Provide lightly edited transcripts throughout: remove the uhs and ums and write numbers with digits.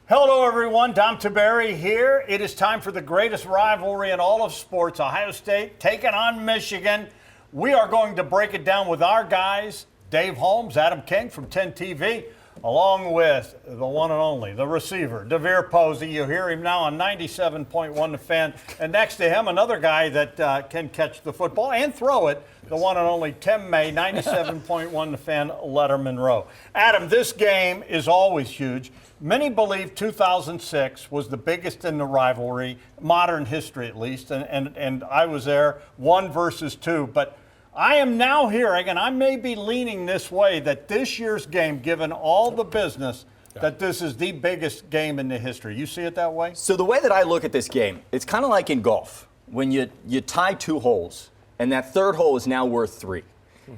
Hello, everyone. Dom Tiberi here. It is time for the greatest rivalry in all of sports. Ohio State taking on Michigan. We are going to break it down with our guys, Dave Holmes, Adam King from 10 TV, along with the one and only, the receiver, DeVere Posey. You hear him now on 97.1 The Fan. And next to him, another guy that can catch the football and throw it, the one and only Tim May, 97.1 The Fan, Letterman Row. Adam, this game is always huge. Many believe 2006 was the biggest in the rivalry, modern history at least, and I was there, 1 versus 2. But I am now hearing, and I may be leaning this way, that this year's game, given all the business, that this is the biggest game in the history. You see it that way? So the way that I look at this game, it's kind of like in golf, when you tie 2 holes, and that third hole is now worth 3.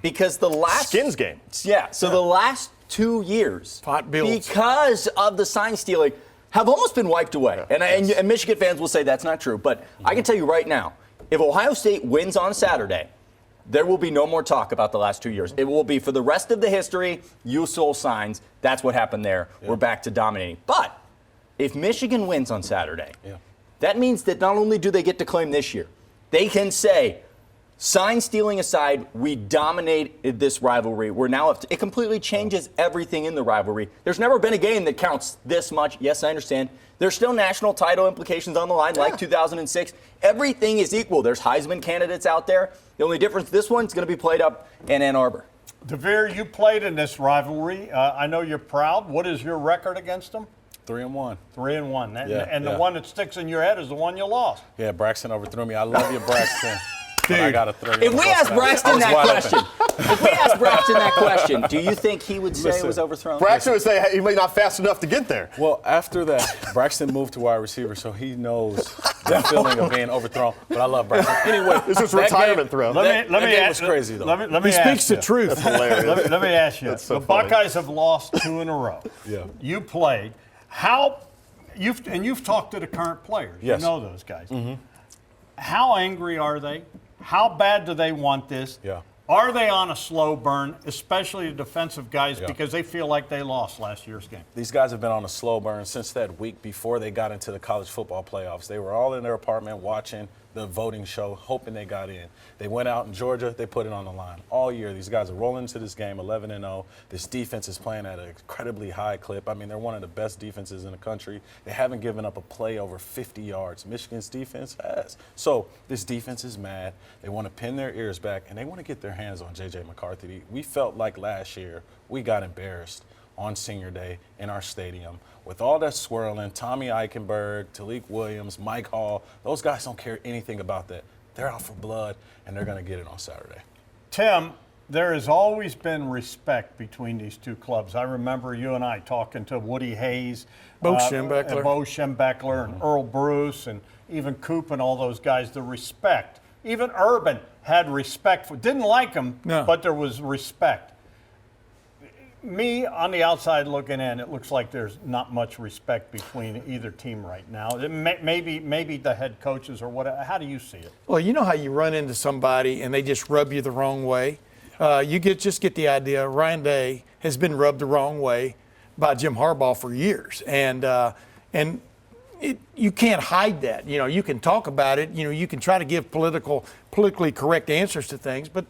Because the last... Skins game. Yeah, so the last 2 years, because of the sign stealing, have almost been wiped away. And Michigan fans will say that's not true. But I can tell you right now, if Ohio State wins on Saturday, there will be no more talk about the last 2 years. It will be for the rest of the history, you stole signs. That's what happened there. We're back to dominating. But if Michigan wins on Saturday, that means that not only do they get to claim this year, they can say, sign stealing aside, we dominated this rivalry. We're now up to, it completely changes everything in the rivalry. There's never been a game that counts this much. Yes, I understand. There's still national title implications on the line, like 2006. Everything is equal. There's Heisman candidates out there. The only difference, this one's going to be played up in Ann Arbor. DeVere, you played in this rivalry. I know you're proud. What is your record against them? 3-1. 3-1. And the one that sticks in your head is the one you lost. Yeah, Braxton overthrew me. I love you, Braxton. Dude, I got a 3. If we ask Braxton that question, do you think he would say it was overthrown? Braxton would say he may not fast enough to get there. Well, after that, Braxton moved to wide receiver, so he knows the feeling of being overthrown. But I love Braxton. Anyway, this is retirement throw. Let me game ask was crazy, though. Let me he speaks the truth. That's hilarious. Let me ask you. So the funny. Buckeyes have lost 2 in a row. Yeah. You played. You've talked to the current players. Yes. You know those guys. Mm-hmm. How angry are they? How bad do they want this? Yeah. Are they on a slow burn, especially the defensive guys, Yeah. because they feel like they lost last year's game? These guys have been on a slow burn since that week before they got into the college football playoffs. They were all in their apartment watching the voting show, hoping they got in. They went out in Georgia, they put it on the line. All year, these guys are rolling into this game 11-0. This defense is playing at an incredibly high clip. I mean, they're one of the best defenses in the country. They haven't given up a play over 50 yards. Michigan's defense has. So this defense is mad. They want to pin their ears back, and they want to get their hands on J.J. McCarthy. We felt like last year we got embarrassed on Senior Day in our stadium. With all that swirling, Tommy Eichenberg, Talik Williams, Mike Hall, those guys don't care anything about that. They're out for blood, and they're going to get it on Saturday. Tim, there has always been respect between these two clubs. I remember you and I talking to Woody Hayes, Bo Schembechler, and Earl Bruce, and even Coop and all those guys. The respect. Even Urban had respect for. Didn't like him, but there was respect. Me, on the outside looking in, it looks like there's not much respect between either team right now. Maybe the head coaches or whatever. How do you see it? Well, you know how you run into somebody and they just rub you the wrong way? You just get the idea. Ryan Day has been rubbed the wrong way by Jim Harbaugh for years. And you can't hide that. You know, you can talk about it. You know, you can try to give politically correct answers to things. But,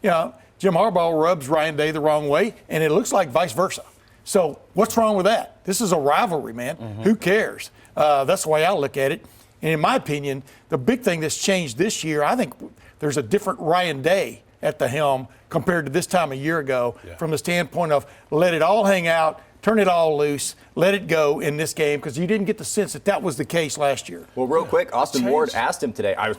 you know, Jim Harbaugh rubs Ryan Day the wrong way, and it looks like vice versa. So what's wrong with that? This is a rivalry, man. Mm-hmm. Who cares? That's the way I look at it. And in my opinion, the big thing that's changed this year, I think there's a different Ryan Day at the helm compared to this time a year ago from the standpoint of let it all hang out, turn it all loose, let it go in this game, because you didn't get the sense that was the case last year. Well, real quick, Austin Ward asked him today. I was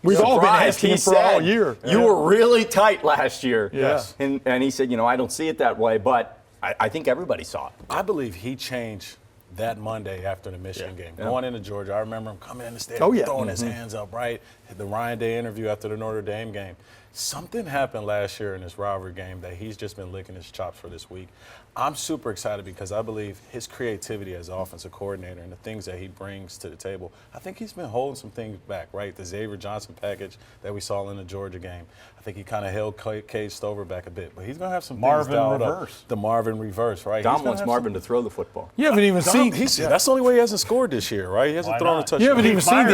We've all been asking him for all year. You were really tight last year. Yes. And he said, I don't see it that way, but I think everybody saw it. I believe he changed that Monday after the Michigan game. Going into Georgia, I remember him coming in the stadium, throwing his hands up, right? The Ryan Day interview after the Notre Dame game. Something happened last year in this rivalry game that he's just been licking his chops for this week. I'm super excited because I believe his creativity as offensive coordinator and the things that he brings to the table, I think he's been holding some things back, right? The Xavier Johnson package that we saw in the Georgia game, I think he kind of held Cade Stover back a bit. But he's going to have some things dialed up. The Marvin reverse, right? Dom wants Marvin to throw the football. You haven't even seen That's the only way he hasn't scored this year, right? He hasn't thrown a touchdown. You haven't even seen the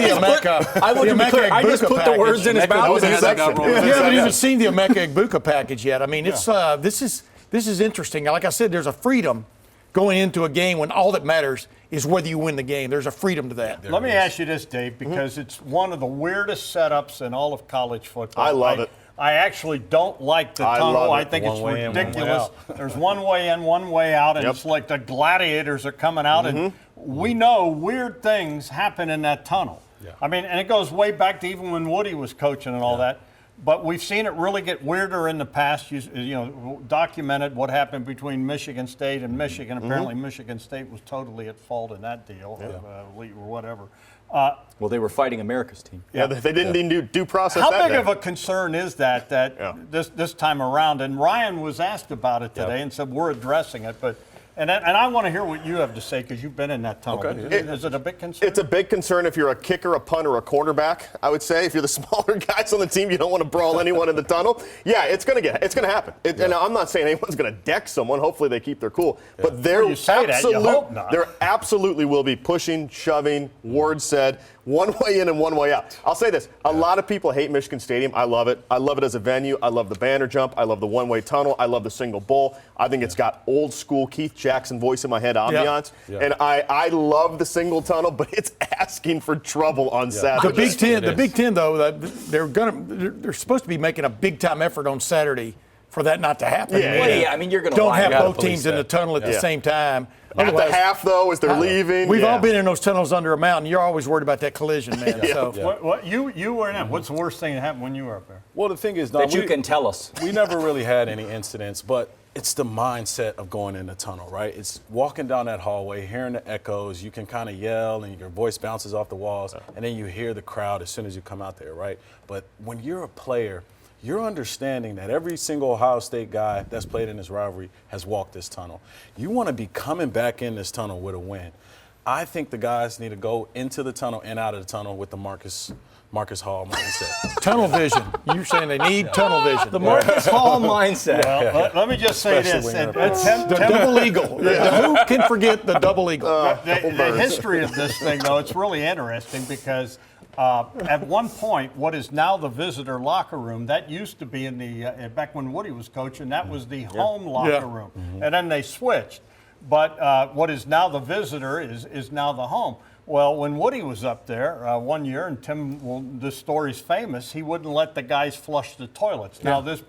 Emeka. I just put the words in his mouth. You haven't even seen the Emeka Egbuka package yet. I mean, it's this is interesting. Like I said, there's a freedom going into a game when all that matters is whether you win the game. There's a freedom to that. Let me ask you this, Dave, because it's one of the weirdest setups in all of college football. I love it. I actually don't like the I tunnel. love it. I think One it's way in, one way ridiculous. out. There's one way in, one way out, and it's like the gladiators are coming out. And we know weird things happen in that tunnel. Yeah. I mean, and it goes way back to even when Woody was coaching and all that. But we've seen it really get weirder in the past. You know, documented what happened between Michigan State and Michigan. Apparently, Michigan State was totally at fault in that deal, or whatever. Well, they were fighting America's team. Yeah, they didn't need due process. How that big day. of a concern is that this time around? And Ryan was asked about it today and said we're addressing it, but. And I want to hear what you have to say because you've been in that tunnel. Okay. Is it a big concern? It's a big concern if you're a kicker, a punter, or a quarterback. I would say if you're the smaller guys on the team, you don't want to brawl anyone in the tunnel. Yeah, it's gonna happen. And I'm not saying anyone's gonna deck someone. Hopefully they keep their cool. But there you say that, you hope not. There absolutely will be pushing, shoving. Ward said one way in and one way out. I'll say this: a lot of people hate Michigan Stadium. I love it. I love it as a venue. I love the banner jump. I love the one-way tunnel. I love the single bowl. I think it's got old school Keith Jackson voice in my head ambiance. Yeah. And I love the single tunnel, but it's asking for trouble on Saturday. The Big Ten, though, they're supposed to be making a big time effort on Saturday for that not to happen. I mean, you're going to don't have both police teams in the tunnel at the same time. At the half, though, as they're leaving. We've all been in those tunnels under a mountain. You're always worried about that collision, man. So. What you were in that? What's the worst thing that happened when you were up there? Well, the thing is, That you can tell us. We never really had any incidents, but it's the mindset of going in the tunnel, right? It's walking down that hallway, hearing the echoes. You can kind of yell and your voice bounces off the walls, and then you hear the crowd as soon as you come out there, right? But when you're a player, you're understanding that every single Ohio State guy that's played in this rivalry has walked this tunnel. You want to be coming back in this tunnel with a win. I think the guys need to go into the tunnel and out of the tunnel with the Marcus Hall mindset. Tunnel vision. You're saying they need tunnel vision. The Marcus Hall mindset. Well, let me just say Especially this. when The double eagle. Who can forget the double eagle? The history of this thing, though, it's really interesting because at one point, what is now the visitor locker room, that used to be in the back when Woody was coaching, that was the home locker room, and then they switched. But what is now the visitor is now the home. Well, when Woody was up there one year, and this story's famous, he wouldn't let the guys flush the toilets. Now, this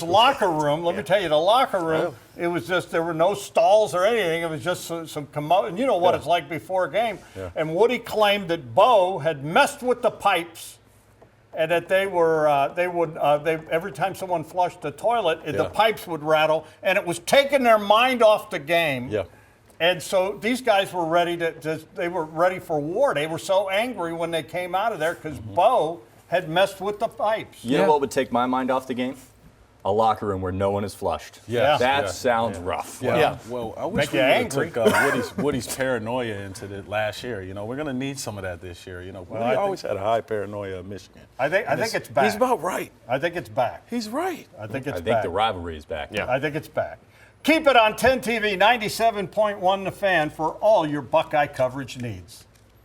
locker room, let me tell you, the locker room, it was just, there were no stalls or anything. It was just some commode. You know what it's like before a game. Yeah. And Woody claimed that Bo had messed with the pipes and that they would every time someone flushed the toilet, the pipes would rattle, and it was taking their mind off the game. Yeah. And so these guys were ready they were ready for war. They were so angry when they came out of there because Bo had messed with the pipes. You know what would take my mind off the game? A locker room where no one is flushed. Yeah. That sounds rough. Yeah. Well, I wish Make we you would have angry. took Woody's paranoia into the last year. You know, we're going to need some of that this year. You know, Woody always had a high paranoia of Michigan. I think it's back. He's about right. I think it's back. He's right. I think it's I back. think the rivalry is back. Yeah. I think it's back. Keep it on 10 TV 97.1 The Fan for all your Buckeye coverage needs.